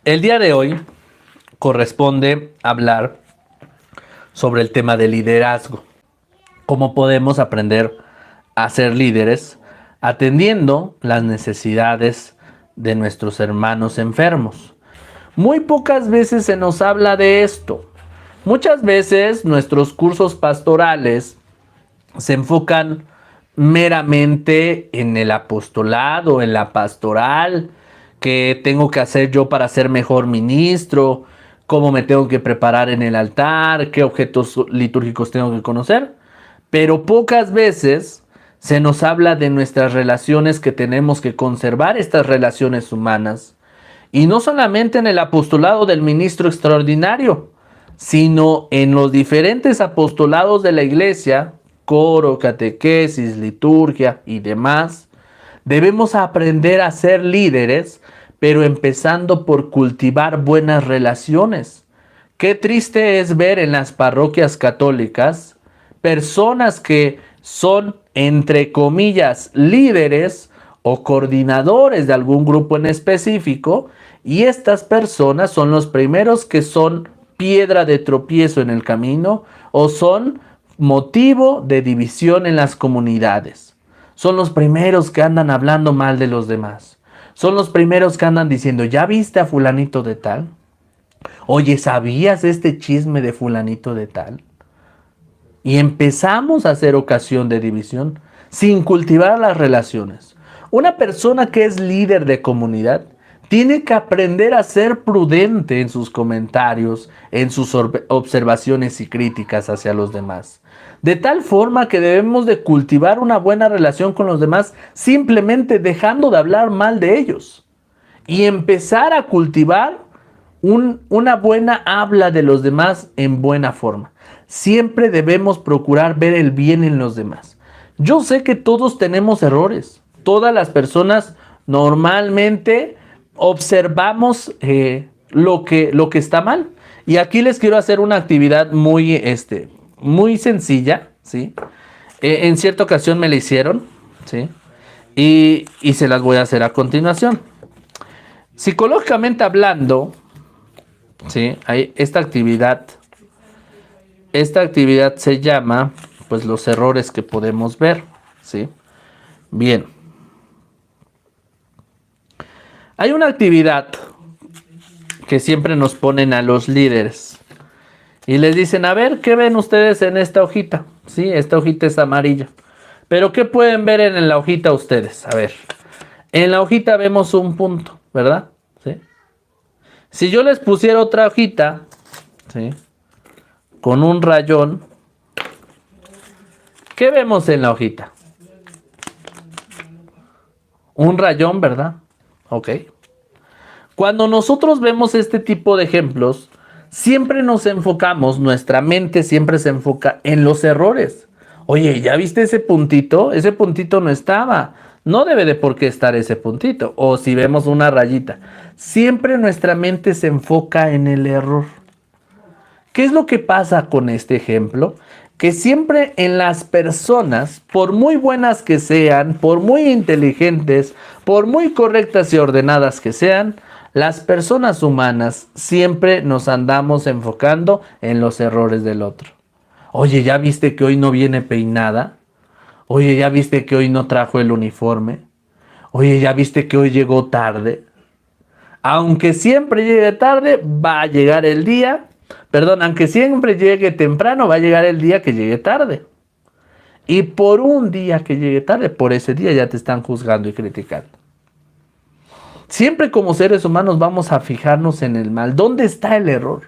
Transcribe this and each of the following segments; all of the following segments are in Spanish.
El día de hoy corresponde hablar sobre el tema de liderazgo. Cómo podemos aprender a ser líderes atendiendo las necesidades de nuestros hermanos enfermos. Muy pocas veces se nos habla de esto. Muchas veces nuestros cursos pastorales se enfocan meramente en el apostolado, en la pastoral, qué tengo que hacer yo para ser mejor ministro, cómo me tengo que preparar en el altar, qué objetos litúrgicos tengo que conocer. Pero pocas veces se nos habla de nuestras relaciones, que tenemos que conservar estas relaciones humanas. Y no solamente en el apostolado del ministro extraordinario, sino en los diferentes apostolados de la iglesia, coro, catequesis, liturgia y demás. Debemos aprender a ser líderes, pero empezando por cultivar buenas relaciones. Qué triste es ver en las parroquias católicas personas que son, entre comillas, líderes o coordinadores de algún grupo en específico, y estas personas son los primeros que son piedra de tropiezo en el camino o son motivo de división en las comunidades. Son los primeros que andan hablando mal de los demás. Son los primeros que andan diciendo, ¿ya viste a fulanito de tal? Oye, ¿sabías este chisme de fulanito de tal? Y empezamos a hacer ocasión de división sin cultivar las relaciones. Una persona que es líder de comunidad tiene que aprender a ser prudente en sus comentarios, en sus observaciones y críticas hacia los demás. De tal forma que debemos de cultivar una buena relación con los demás simplemente dejando de hablar mal de ellos. Y empezar a cultivar una buena habla de los demás en buena forma. Siempre debemos procurar ver el bien en los demás. Yo sé que todos tenemos errores. Todas las personas normalmente observamos lo que está mal. Y aquí les quiero hacer una actividad muy sencilla, ¿sí? En cierta ocasión me la hicieron, ¿sí? Y se las voy a hacer a continuación. Psicológicamente hablando, ¿sí? Esta actividad se llama, pues, los errores que podemos ver, ¿sí? Bien. Hay una actividad que siempre nos ponen a los líderes y les dicen, a ver, ¿qué ven ustedes en esta hojita? Sí, esta hojita es amarilla. Pero ¿qué pueden ver en la hojita ustedes? A ver, en la hojita vemos un punto, ¿verdad? ¿Sí? Si yo les pusiera otra hojita, ¿sí?, con un rayón, ¿qué vemos en la hojita? Un rayón, ¿verdad? Ok. Cuando nosotros vemos este tipo de ejemplos, siempre nos enfocamos, nuestra mente siempre se enfoca en los errores. Oye, ¿ya viste ese puntito? Ese puntito no estaba. No debe de por qué estar ese puntito. O si vemos una rayita. Siempre nuestra mente se enfoca en el error. ¿Qué es lo que pasa con este ejemplo? Que siempre en las personas, por muy buenas que sean, por muy inteligentes, por muy correctas y ordenadas que sean, las personas humanas siempre nos andamos enfocando en los errores del otro. Oye, ¿ya viste que hoy no viene peinada? Oye, ¿ya viste que hoy no trajo el uniforme? Oye, ¿ya viste que hoy llegó tarde? Aunque siempre llegue tarde, va a llegar el día. Perdón, aunque siempre llegue temprano, va a llegar el día que llegue tarde. Y por un día que llegue tarde, por ese día ya te están juzgando y criticando. Siempre como seres humanos vamos a fijarnos en el mal. ¿Dónde está el error?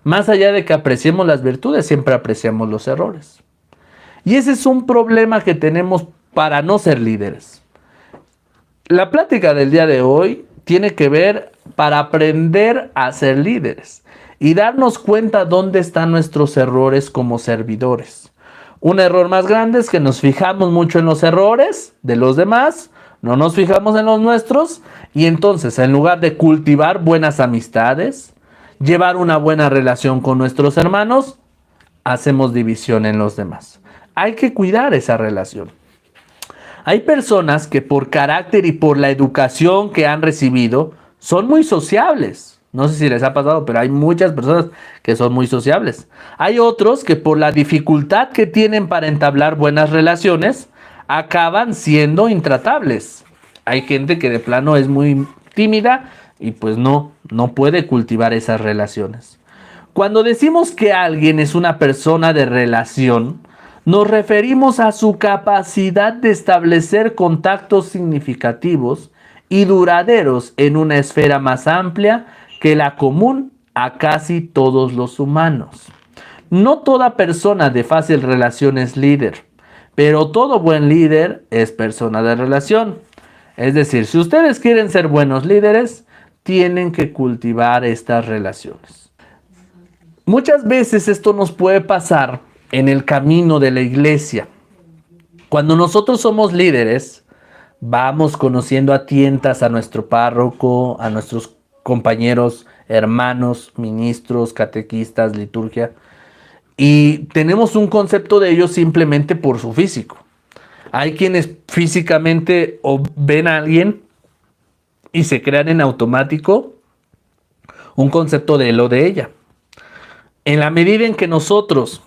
Más allá de que apreciemos las virtudes, siempre apreciamos los errores. Y ese es un problema que tenemos para no ser líderes. La plática del día de hoy tiene que ver para aprender a ser líderes y darnos cuenta dónde están nuestros errores como servidores. Un error más grande es que nos fijamos mucho en los errores de los demás, no nos fijamos en los nuestros, y entonces en lugar de cultivar buenas amistades, llevar una buena relación con nuestros hermanos, hacemos división en los demás. Hay que cuidar esa relación. Hay personas que por carácter y por la educación que han recibido son muy sociables. No sé si les ha pasado, pero hay muchas personas que son muy sociables. Hay otros que por la dificultad que tienen para entablar buenas relaciones, acaban siendo intratables. Hay gente que de plano es muy tímida y pues no puede cultivar esas relaciones. Cuando decimos que alguien es una persona de relación, nos referimos a su capacidad de establecer contactos significativos y duraderos en una esfera más amplia que la común a casi todos los humanos. No toda persona de fácil relación es líder, pero todo buen líder es persona de relación. Es decir, si ustedes quieren ser buenos líderes, tienen que cultivar estas relaciones. Muchas veces esto nos puede pasar en el camino de la iglesia. Cuando nosotros somos líderes, vamos conociendo a tientas a nuestro párroco, a nuestros compañeros, hermanos, ministros, catequistas, liturgia, y tenemos un concepto de ellos simplemente por su físico. Hay quienes físicamente ven a alguien y se crean en automático un concepto de él o de ella. En la medida en que nosotros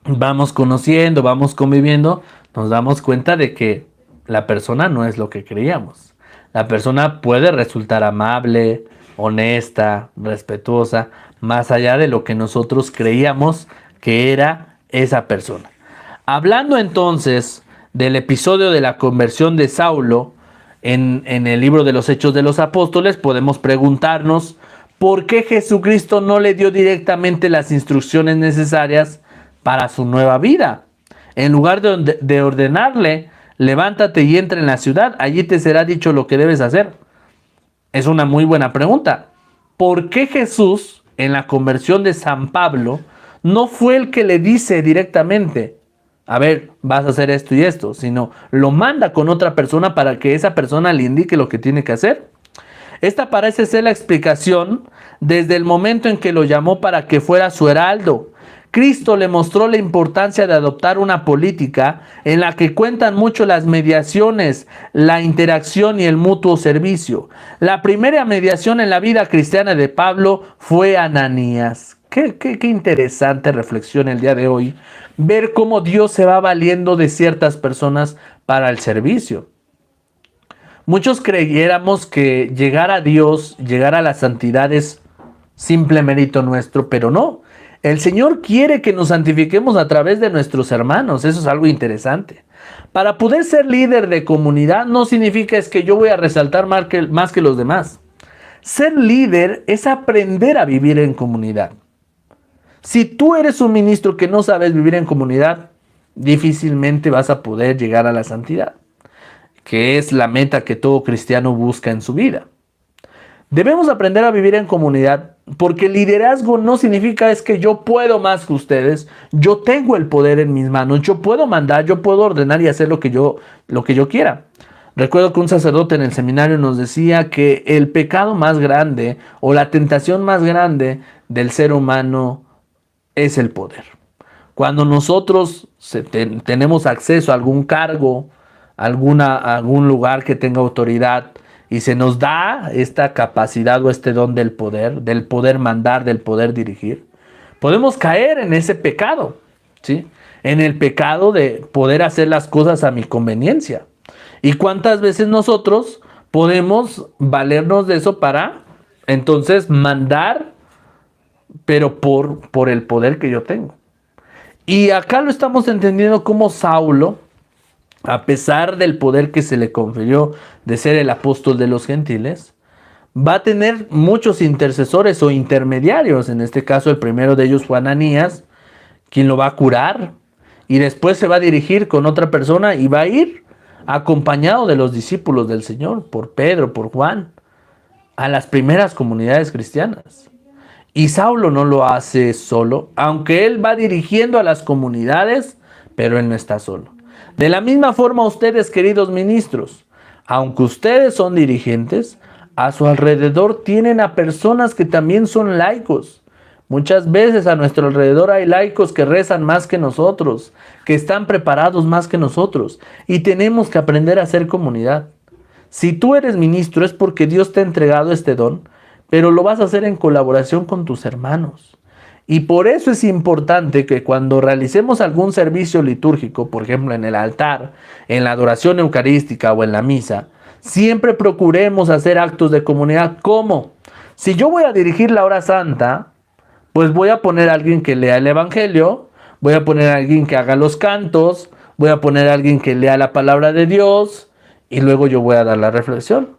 vamos conociendo, vamos conviviendo, nos damos cuenta de que la persona no es lo que creíamos. La persona puede resultar amable, honesta, respetuosa, más allá de lo que nosotros creíamos que era esa persona. Hablando entonces del episodio de la conversión de Saulo en el libro de los Hechos de los Apóstoles, podemos preguntarnos por qué Jesucristo no le dio directamente las instrucciones necesarias para su nueva vida. En lugar de ordenarle, levántate y entra en la ciudad, allí te será dicho lo que debes hacer. Es una muy buena pregunta. ¿Por qué Jesús, en la conversión de San Pablo, no fue el que le dice directamente, a ver, vas a hacer esto y esto, sino lo manda con otra persona para que esa persona le indique lo que tiene que hacer? Esta parece ser la explicación desde el momento en que lo llamó para que fuera su heraldo. Cristo le mostró la importancia de adoptar una política en la que cuentan mucho las mediaciones, la interacción y el mutuo servicio. La primera mediación en la vida cristiana de Pablo fue Ananías. Qué interesante reflexión el día de hoy, ver cómo Dios se va valiendo de ciertas personas para el servicio. Muchos creyéramos que llegar a Dios, llegar a la santidad es simple mérito nuestro, pero no. El Señor quiere que nos santifiquemos a través de nuestros hermanos. Eso es algo interesante. Para poder ser líder de comunidad no significa es que yo voy a resaltar más que los demás. Ser líder es aprender a vivir en comunidad. Si tú eres un ministro que no sabes vivir en comunidad, difícilmente vas a poder llegar a la santidad, que es la meta que todo cristiano busca en su vida. Debemos aprender a vivir en comunidad porque el liderazgo no significa es que yo puedo más que ustedes, yo tengo el poder en mis manos, yo puedo mandar, yo puedo ordenar y hacer lo que yo quiera. Recuerdo que un sacerdote en el seminario nos decía que el pecado más grande o la tentación más grande del ser humano es el poder. Cuando nosotros tenemos acceso a algún cargo, algún lugar que tenga autoridad, y se nos da esta capacidad o este don del poder mandar, del poder dirigir, podemos caer en ese pecado, ¿sí? En el pecado de poder hacer las cosas a mi conveniencia. ¿Y cuántas veces nosotros podemos valernos de eso para entonces mandar, pero por el poder que yo tengo? Y acá lo estamos entendiendo como Saulo, a pesar del poder que se le confirió de ser el apóstol de los gentiles, va a tener muchos intercesores o intermediarios. En este caso, el primero de ellos fue Ananías, quien lo va a curar, y después se va a dirigir con otra persona y va a ir acompañado de los discípulos del Señor, por Pedro, por Juan, a las primeras comunidades cristianas. Y Saulo no lo hace solo, aunque él va dirigiendo a las comunidades, pero él no está solo. De la misma forma, ustedes, queridos ministros, aunque ustedes son dirigentes, a su alrededor tienen a personas que también son laicos. Muchas veces a nuestro alrededor hay laicos que rezan más que nosotros, que están preparados más que nosotros, y tenemos que aprender a hacer comunidad. Si tú eres ministro es porque Dios te ha entregado este don, pero lo vas a hacer en colaboración con tus hermanos. Y por eso es importante que cuando realicemos algún servicio litúrgico, por ejemplo en el altar, en la adoración eucarística o en la misa, siempre procuremos hacer actos de comunidad. ¿Cómo? Si yo voy a dirigir la hora santa, pues voy a poner a alguien que lea el Evangelio, voy a poner a alguien que haga los cantos, voy a poner a alguien que lea la palabra de Dios y luego yo voy a dar la reflexión.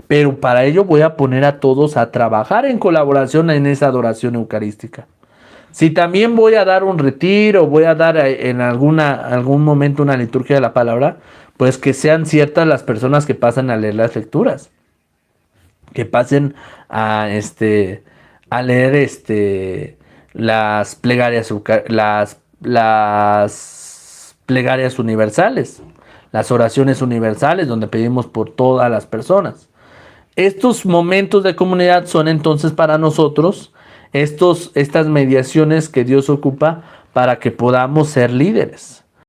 Pero para ello voy a poner a todos a trabajar en colaboración en esa adoración eucarística. Si también voy a dar un retiro, voy a dar en algún momento una liturgia de la palabra, pues que sean ciertas las personas que pasan a leer las lecturas, que pasen a leer las plegarias las plegarias universales, las oraciones universales donde pedimos por todas las personas. Estos momentos de comunidad son entonces para nosotros estas mediaciones que Dios ocupa para que podamos ser líderes.